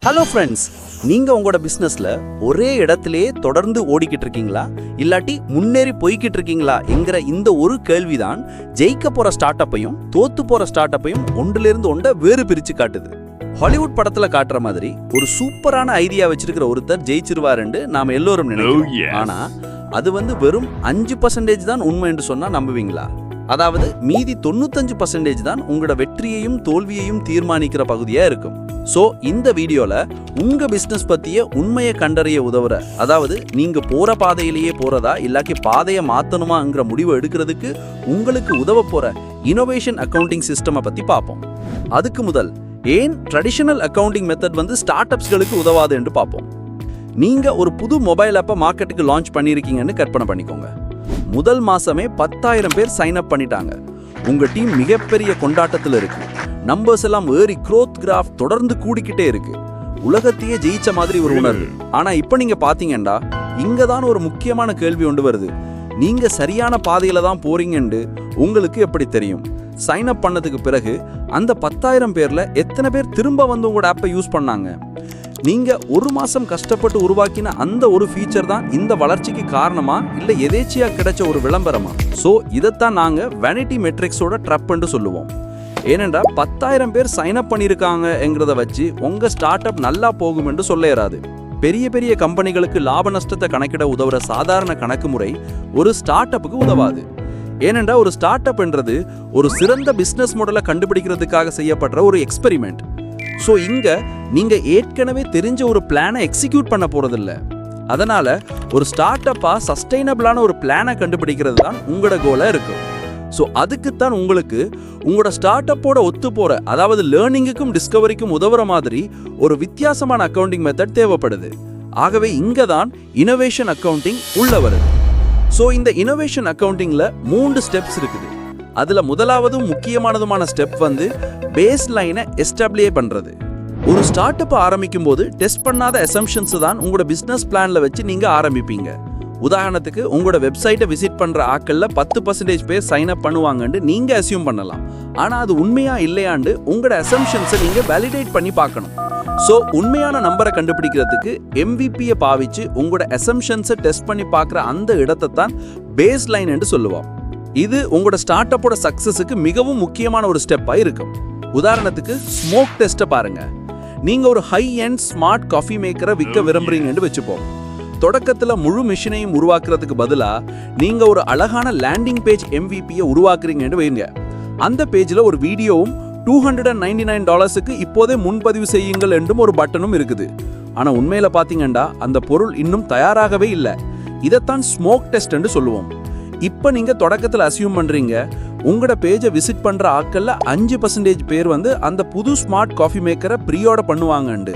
Hello friends, நீங்க உங்களோட பிசினஸ்ல ஒரே இடத்திலேயே தொடர்ந்து ஓடிக்கிட்டு இருக்கீங்களா, இல்லாட்டி முன்னேறி போய்கிட்டு இருக்கீங்களா என்கிற இந்த ஒரு கேள்விதான் ஜெயிக்க போற ஸ்டார்ட் அப்பையும் தோத்து போற ஸ்டார்ட் அப்பையும் ஒன்றிலிருந்து ஒன்றை வேறு பிரிச்சு காட்டுது. ஹாலிவுட் படத்துல காட்டுற மாதிரி ஒரு சூப்பரான ஐடியா வச்சிருக்கிற ஒருத்தர் ஜெயிச்சிருவாருன்னு நாம எல்லோரும் நினைக்கிறோம். ஆனா அது வெறும் 5% தான் உண்மை என்று சொன்னா நம்புவீங்களா? அதாவது மீதி 95% தான் உங்களோட வெற்றியையும் தோல்வியையும் தீர்மானிக்கிற பகுதியா இருக்கும். சோ இந்த வீடியோல உங்க பிசினஸ் பத்திய உண்மையை கண்டறிய உதவுற, அதாவது நீங்க போற பாதையிலேயே போறதா இல்லாக்கி பாதையை மாத்தணுமாங்கிற முடிவை எடுக்கிறதுக்கு உங்களுக்கு உதவ போற இனோவேஷன் அக்கவுண்டிங் சிஸ்டமை பத்தி பார்ப்போம். அதுக்கு முதல் ஏன் ட்ரெடிஷனல் அக்கவுண்டிங் மெத்தட் ஸ்டார்ட் அப்ஸ்களுக்கு உதவாது என்று பார்ப்போம். நீங்க ஒரு புது மொபைல் ஆப்பை மார்க்கெட்டுக்கு லான்ச் பண்ணிருக்கீங்கன்னு கற்பனை பண்ணிக்கோங்க. முதல் மாசமே 10,000 பேர் சைன் அப் பண்ணிட்டாங்க. உங்க டீம் மிகப்பெரிய கொண்டாட்டத்தில் இருக்கு. நம்பர்ஸ் எல்லாம் ஏறி க்ரோத் கிராஃப் தொடர்ந்து கூடிக்கிட்டே இருக்கு. உலகத்தையே ஜெயிச்ச மாதிரி ஒரு உணர்வு. ஆனா இப்ப நீங்க பாத்தீங்கன்னா இங்கதான் ஒரு முக்கியமான கேள்வி ஒன்று வருது. நீங்க சரியான பாதையில தான் போறீங்கன்னு உங்களுக்கு எப்படி தெரியும்? சைன் அப் பண்ணதுக்கு பிறகு அந்த 10,000 பேர்ல எத்தனை பேர் திரும்ப வந்து உங்களோட ஆப்பை யூஸ் பண்ணாங்க? நீங்க ஒரு மாசம் கஷ்டப்பட்டு உருவாக்கின அந்த ஒரு ஃபீச்சர் தான் இந்த வளர்ச்சிக்கு காரணமா, இல்ல எதேச்சியா கிடைச்ச ஒரு விளம்பரமா? சோ இதைத்தான் நாங்க வேனிட்டி மெட்ரிக்ஸோட ட்ராப் என்று சொல்லுவோம். ஏனென்றா 10,000 பேர் சைன் அப் பண்ணியிருக்காங்கங்கிறத வச்சு உங்க ஸ்டார்ட் அப் நல்லா போகும் என்று சொல்ல இயலாது. பெரிய பெரிய கம்பெனிகளுக்கு லாப நஷ்டத்தை கணக்கிட உதவுற சாதாரண கணக்கு முறை ஒரு ஸ்டார்ட் அப்புக்கு உதவாது. ஏனென்றா ஒரு ஸ்டார்ட் அப் என்றது ஒரு சிறந்த பிசினஸ் மாடலை கண்டுபிடிக்கிறதுக்காக செய்யப்படுற ஒரு எக்ஸ்பெரிமெண்ட். ஸோ இங்க நீங்க ஏற்கனவே தெரிஞ்ச ஒரு பிளானை எக்ஸிக்யூட் பண்ண போறதில்ல. அதனால ஒரு ஸ்டார்ட் அப்பா சஸ்டைனபிளான ஒரு பிளானை கண்டுபிடிக்கிறது தான் உங்களோட கோலா இருக்கும். ஸோ அதுக்குத்தான் உங்களுக்கு உங்களோட ஸ்டார்ட் அப்போட ஒத்து போற, அதாவது லேர்னிங்குக்கும் டிஸ்கவரிக்கும் உதவுற மாதிரி ஒரு வித்தியாசமான அக்கவுண்டிங் மெத்தட் தேவைப்படுது. ஆகவே இங்க தான் இனோவேஷன் அக்கவுண்டிங் உள்ள வருது. ஸோ இந்த இனோவேஷன் அக்கவுண்டிங்ல 3 ஸ்டெப்ஸ் இருக்குது. அதுல முதலாவதும் முக்கியமானதுமான ஸ்டெப் பேஸ் லைனை எஸ்டாப்ளிஷ் பண்றது. ஒரு ஸ்டார்ட் அப் ஆரம்பிக்கும் போது டெஸ்ட் பண்ணாத அசம்ப்ஷன்ஸ் தான் உங்களோட பிசினஸ் பிளான்ல வச்சு நீங்க ஆரம்பிப்பீங்க. உதாரணத்துக்கு உங்களோட வெப்சைட்டை விசிட் பண்ற ஆட்கள்ல 10% பேர் சைன் அப் பண்ணுவாங்கன்னு நீங்க அசியூம் பண்ணலாம். ஆனா அது உண்மையா இல்லையாண்டு உங்களோட அசம்ப்ஷன்ஸை நீங்க வேலிடேட் பண்ணி பார்க்கணும். சோ உண்மையான நம்பரை கண்டுபிடிக்கிறதுக்கு MVP-யை பாவிச்சு உங்களோட அசம்ப்ஷன்ஸை டெஸ்ட் பண்ணி பார்க்குற அந்த இடத்தை தான் பேஸ் லைன் என்று சொல்லுவோம். இது உங்களோட ஸ்டார்ட் அப்போட சக்சஸுக்கு மிகவும் முக்கியமான ஒரு ஸ்டெப்பா இருக்கும். உதாரணத்துக்கு ஸ்மோக் டெஸ்ட்டை பாருங்க. நீங்க ஒரு ஹை எண்ட் ஸ்மார்ட் காஃபி மேக்கரை விற்க விரும்புறீங்கன்னு வச்சுப்போம். தொடக்கத்துல முழு மிஷினையும் உருவாக்குறதுக்கு பதிலா நீங்க ஒரு அழகான லேண்டிங் பேஜ் MVP-யை உருவாக்குறீங்கன்னு வைங்க. அந்த பேஜ்ல ஒரு வீடியோவும் $299 இப்போதே முன்பதிவு செய்யுங்கள் என்றும் ஒரு பட்டனும் இருக்குது. ஆனா உண்மையில பாத்தீங்கன்னா அந்த பொருள் இன்னும் தயாராகவே இல்லை. இதைத்தான் ஸ்மோக் டெஸ்ட் என்று சொல்லுவோம். இப்ப நீங்க தொடக்கத்துல அசியூம் பண்றீங்க உங்களோட பேஜை விசிட் பண்ற ஆட்கள்ல 5% பேர் அந்த புது ஸ்மார்ட் காஃபி மேக்கரை ப்ரீயோட பண்ணுவாங்கண்டு.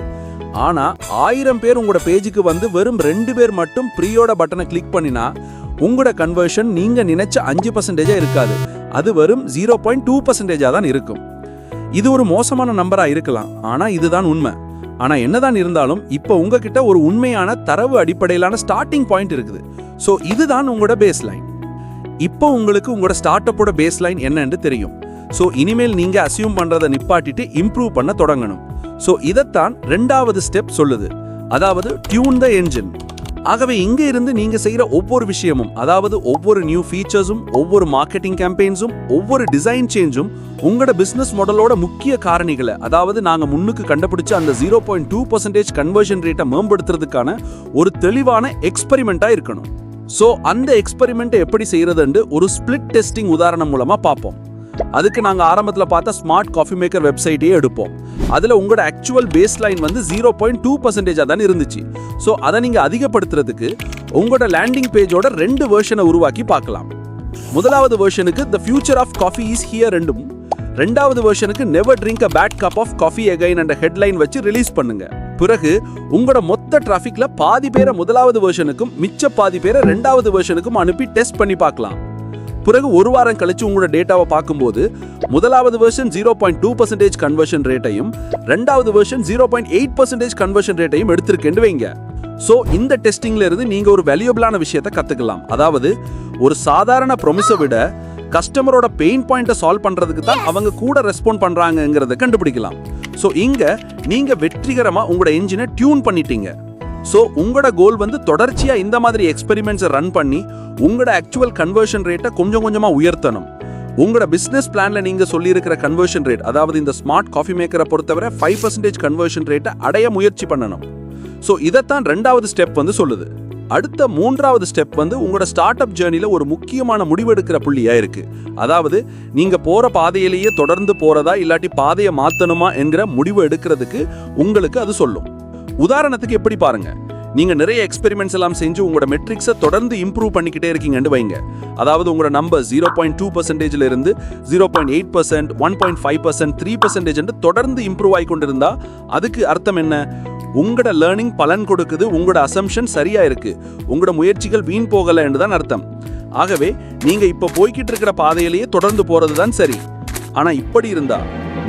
ஆனா 1000 பேர் உங்களோட பேஜுக்கு வெறும் 2 பேர் மட்டும் ப்ரீயோட பட்டனை கிளிக் பண்ணினா உங்களோட கன்வர்ஷன் நீங்க நினைச்ச 5% இருக்காது. அது வெறும் 0.2% தான் இருக்கும். இது ஒரு மோசமான நம்பரா இருக்கலாம், ஆனா இதுதான் உண்மை. ஆனா என்னதான் இருந்தாலும் இப்ப உங்ககிட்ட ஒரு உண்மையான தரவு அடிப்படையிலான ஸ்டார்டிங் பாயிண்ட் இருக்குது. சோ இதுதான் உங்களோட பேஸ் லைன். இப்போ உங்களுக்கு உங்களோட ஸ்டார்ட் அப்போட பேஸ் லைன் என்னன்னு தெரியும். ஸோ இனிமேல் நீங்க அசியூம் பண்றதை நிப்பாட்டிட்டு இம்ப்ரூவ் பண்ண தொடங்கணும். ஸோ இதைத்தான் 2வது ஸ்டெப் சொல்லுது, அதாவது டியூன் த என்ஜின். ஆகவே இங்க இருந்து நீங்க செய்யற ஒவ்வொரு விஷயமும், அதாவது ஒவ்வொரு நியூ ஃபீச்சர்ஸும், ஒவ்வொரு மார்க்கெட்டிங் கேம்பெயின்ஸும், ஒவ்வொரு டிசைன் சேஞ்சும் உங்களோட பிசினஸ் மாடலோட முக்கிய காரணிகளை, அதாவது நாங்க முன்னுக்கு கண்டுபிடிச்ச அந்த 0.2% கன்வர்ஷன் ரேட்டை மேம்படுத்துறதுக்கான ஒரு தெளிவான எக்ஸ்பெரிமெண்டா இருக்கணும். சோ அந்த எக்ஸ்பெரிமெண்ட்டை எப்படி செய்யறதுன்னு ஒரு ஸ்பிளிட் டெஸ்டிங் உதாரணம் மூலமா பார்ப்போம். அதுக்கு நாங்க ஆரம்பத்துல பார்த்த ஸ்மார்ட் காஃபி மேக்கர் வெப்சைட்டையே எடுப்போம். அதுல உங்களோட ஆக்சுவல் பேஸ் லைன் 0.2% தான் இருந்துச்சு. சோ அதை நீங்க அதிகப்படுத்துறதுக்கு உங்களோட லேண்டிங் பேஜோட 2 வெர்ஷனை உருவாக்கி பார்க்கலாம். முதலாவது வெர்ஷனுக்கு the future of coffee is here என்றும், 2வது வெர்ஷனுக்கு never drink a bad cup of coffee again என்ற ஹெட்லைன் வச்சு ரிலீஸ் பண்ணுங்க. பிறகு உங்களோட மொத்த டிராஃபிக்ல பாதி பேரை முதலாவது வெர்ஷனுக்கும் மிச்ச பாதி பேரை 2வது வெர்ஷனுக்கும் அனுப்பி டெஸ்ட் பண்ணி பார்க்கலாம். பிறகு ஒரு வாரம் கழிச்சு உங்களோட டேட்டாவை பார்க்கும்போது முதலாவது வெர்ஷன் 0.2% கன்வர்ஷன் ரேட்டையும் 2வது வெர்ஷன் 0.8% கன்வர்ஷன் ரேட்டையும் எடுத்திருக்கேன்னு வைங்க. சோ இந்த டெஸ்டிங்ல இருந்து நீங்க ஒரு வேல்யூபிளான விஷயத்தை கத்துக்கலாம். அதாவது ஒரு சாதாரண ப்ராமிஸை விட கஸ்டமரோட பெயின் பாயிண்ட்டை சால்வ் பண்றதுக்கு தான் அவங்க கூட ரெஸ்பாண்ட் பண்றாங்கங்கிறத கண்டுபிடிக்கலாம். ஸோ இங்க நீங்க வெற்றிகரமா உங்களோட என்ஜினை டியூன் பண்ணிட்டீங்க. ஸோ உங்களோட கோல் வந்து தொடர்ச்சியா இந்த மாதிரி எக்ஸ்பெரிமெண்ட்ஸை ரன் பண்ணி உங்களோட ஆக்சுவல் கன்வர்ஷன் ரேட்டை கொஞ்சம் கொஞ்சமா உயர்த்தணும். உங்களோட பிசினஸ் பிளான்ல நீங்க சொல்லியிருக்கிற கன்வர்ஷன் ரேட், அதாவது இந்த ஸ்மார்ட் காஃபி மேக்கரை பொறுத்தவரை 5% கன்வர்ஷன் ரேட்டை அடைய முயற்சி பண்ணணும். ஸோ இதைத்தான் 2வது ஸ்டெப் வந்து சொல்லுது. அடுத்த 3வது ஸ்டெப் வந்து உங்களோட ஸ்டார்ட் அப் ஜேர்னில ஒரு முக்கியமான முடிவெடுக்கிற புள்ளியா இருக்கு. அதாவது நீங்க போற பாதையிலேயே தொடர்ந்து போறதா இல்லாட்டி பாதையை மாத்தணுமா என்கிற முடிவு எடுக்கிறதுக்கு உங்களுக்கு அது சொல்லும். உதாரணத்துக்கு எப்படி பாருங்க, நீங்க நிறைய எக்ஸ்பெரிமெண்ட்ஸ் எல்லாம் செஞ்சு உங்களோட மெட்ரிக்ஸை தொடர்ந்து இம்ப்ரூவ் பண்ணிக்கிட்டே இருக்கீங்கன்னு வைங்க. அதாவது உங்களோட நம்பர் 0.2% இருந்து 0.8%, 1.5%, 3% தொடர்ந்து இம்ப்ரூவ் ஆகி கொண்டிருந்தா அதுக்கு அர்த்தம் என்ன? உங்களோட லேர்னிங் பலன் கொடுக்குது, உங்களோட அசம்ஷன் சரியா இருக்கு, உங்களோட முயற்சிகள் வீண் போகல என்றுதான் அர்த்தம். ஆகவே நீங்க இப்ப போய்கிட்டு இருக்கிற பாதையிலேயே தொடர்ந்து போறதுதான் சரி. ஆனா இப்படி இருந்தா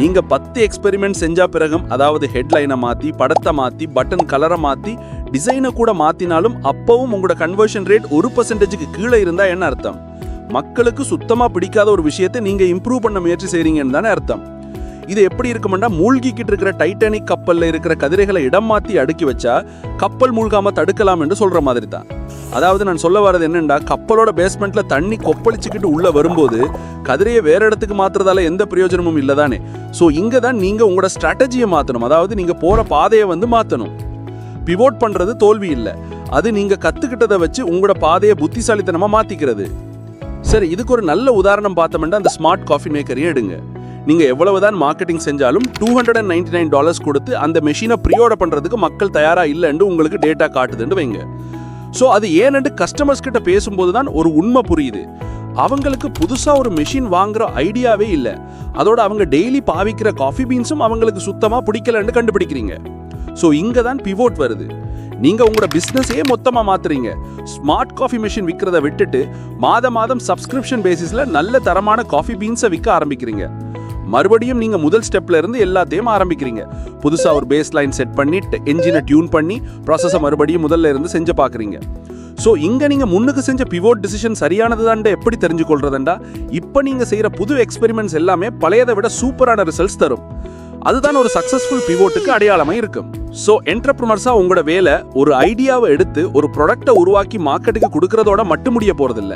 நீங்க 10 எக்ஸ்பெரிமெண்ட் செஞ்சா பிறகும், அதாவது ஹெட்லைனை மாத்தி, படத்தை மாத்தி, பட்டன் கலரை மாத்தி, டிசைனை கூட மாத்தினாலும் அப்பவும் உங்களோட கன்வர்ஷன் ரேட் 1%க்கு கீழே இருந்தா என்ன அர்த்தம்? மக்களுக்கு சுத்தமா பிடிக்காத ஒரு விஷயத்தை நீங்க இம்ப்ரூவ் பண்ண முயற்சி செய்றீங்கன்னு தானே அர்த்தம். இது எப்படி இருக்குமெண்டா, மூழ்கிக்கிட்டு இருக்கிற டைட்டானிக் கப்பல்ல இருக்கிற கதிரைகளை இடம் மாத்தி அடுக்கி வச்சா கப்பல் மூழ்காம தடுக்கலாம் என்று சொல்ற மாதிரி தான். அதாவது நான் சொல்ல வர்றது என்னன்னா, கப்பலோட பேஸ்மெண்ட்ல தண்ணி கொப்பளிச்சுக்கிட்டு உள்ள வரும்போது கதிரையை வேற இடத்துக்கு மாத்துறதால எந்த பிரயோஜனமும் இல்லதானே. ஸோ இங்க தான் நீங்க உங்களோட ஸ்ட்ராட்டஜியை மாத்தணும். அதாவது நீங்க போற பாதையை வந்து மாத்தணும். பிவோட் பண்றது தோல்வி இல்லை, அது நீங்க கத்துக்கிட்டதை வச்சு உங்களோட பாதையை புத்திசாலித்தனமா மாத்திக்கிறது. சரி, இதுக்கு ஒரு நல்ல உதாரணம் பார்த்தோம்னா அந்த ஸ்மார்ட் காஃபி மேக்கரையே எடுங்க. நீங்க எவ்வளவுதான் மார்க்கெட்டிங் செஞ்சாலும் $299 கொடுத்து அந்த மெஷினை ப்ரீஆர்டர் பண்றதுக்கு மக்கள் தயாரா இல்லைன்னு உங்களுக்கு டேட்டா காட்டுதுன்னு வைங்க. ஸோ அது ஏனென்று கஸ்டமர்ஸ் கிட்ட பேசும்போது தான் ஒரு உண்மை புரியுது. அவங்களுக்கு புதுசா ஒரு மெஷின் வாங்குற ஐடியாவே இல்லை. அதோட அவங்க டெய்லி பாவிக்கிற காஃபி பீன்ஸும் அவங்களுக்கு சுத்தமா பிடிக்கலன்னு கண்டுபிடிக்கிறீங்க. ஸோ இங்க தான் பிவோட் வருது. நீங்க உங்களோட பிசினஸே மொத்தமா மாத்துறீங்க. ஸ்மார்ட் காஃபி மெஷின் விற்கிறத விட்டுட்டு மாதம் சப்ஸ்கிரிப்ஷன் பேசிஸ்ல நல்ல தரமான காஃபி பீன்ஸை விற்க ஆரம்பிக்கிறீங்க. மறுபடியும் நீங்க முதல் ஸ்டெப்ல இருந்து எல்லாத்தையும் ஆரம்பிக்கிறீங்க. புதுசா ஒரு பேஸ் லைன் செட் பண்ணி என்ஜினை டியூன் பண்ணி ப்ராசஸை மறுபடியும் முதல்ல இருந்து செஞ்சு பாக்குறீங்க. ஸோ இங்க நீங்க முன்னுக்கு செஞ்ச பிவோட் டிசிஷன் சரியானதுதான்டா எப்படி தெரிஞ்சுக்கொள்றதுண்டா, இப்போ நீங்க செய்யற புது எக்ஸ்பெரிமெண்ட்ஸ் எல்லாமே பழையதை விட சூப்பரான ரிசல்ட்ஸ் தரும். அதுதான் ஒரு சக்சஸ்ஃபுல் பிவோட்டுக்கு அடையாளமா இருக்கும். ஸோ என்டர்பிரனர்ஸா உங்களோட வேலை ஒரு ஐடியாவை எடுத்து ஒரு ப்ராடக்டை உருவாக்கி மார்க்கெட்டுக்கு கொடுக்கறதோட மட்டும் முடிய போறதில்ல.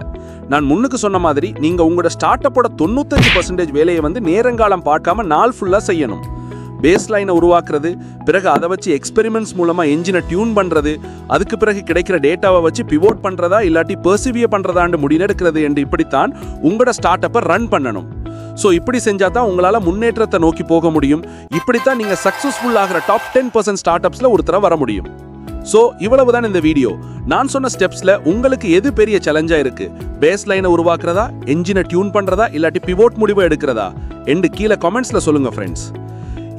நான் முன்னுக்கு சொன்ன மாதிரி நீங்க உங்களோட ஸ்டார்ட் அப்போட 95% வேலையை வந்து நேரங்காலம் பார்க்காம நாள் ஃபுல்லா செய்யணும். பேஸ் லைனை உருவாக்குறது, பிறகு அதை வச்சு எக்ஸ்பெரிமெண்ட்ஸ் மூலமா என்ஜினை டியூன் பண்றது, அதுக்கு பிறகு கிடைக்கிற டேட்டாவை வச்சு பிவோட் பண்றதா இல்லாட்டி பெர்சிவியர் பண்றதான்னு முடிவெடுக்கிறது என்று இப்படித்தான் உங்களோட ஸ்டார்ட் அப்பை ரன் பண்ணணும். ஸோ இப்படி செஞ்சா தான் உங்களால முன்னேற்றத்தை நோக்கி போக முடியும். இப்படித்தான் நீங்க சக்சஸ்ஃபுல் ஆகிற டாப் 10% ஸ்டார்ட் அப்ஸ்ல ஒருத்தர வர முடியும். ஸோ இவ்வளவுதான் இந்த வீடியோ. நான் சொன்ன ஸ்டெப்ஸ்ல உங்களுக்கு எது பெரிய சேலஞ்சா இருக்கு? பேஸ் லைனை உருவாக்குறதா, என்ஜினை டியூன் பண்றதா இல்லாட்டி பிவோட் முடிவை எடுக்கிறதா என்று கீழே கமெண்ட்ஸ்ல சொல்லுங்க ஃப்ரெண்ட்ஸ்.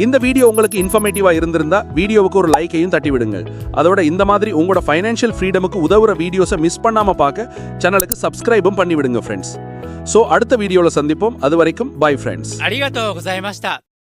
இந்த வீடியோ உங்களுக்கு இன்ஃபர்மேட்டிவா இருந்திருந்தா வீடியோவுக்கு ஒரு லைக்கையும் தட்டி விடுங்க. அதோட இந்த மாதிரி உங்களோட ஃபைனான்ஷியல் ஃப்ரீடமுக்கு உதவுற வீடியோஸை மிஸ் பண்ணாம பார்க்க சேனலுக்கு சப்ஸ்கிரைபும் பண்ணி விடுங்க ஃப்ரெண்ட்ஸ். ஸோ அடுத்த வீடியோவில் சந்திப்போம். அது வரைக்கும் பை ஃப்ரெண்ட்ஸ்.ありがとうございました。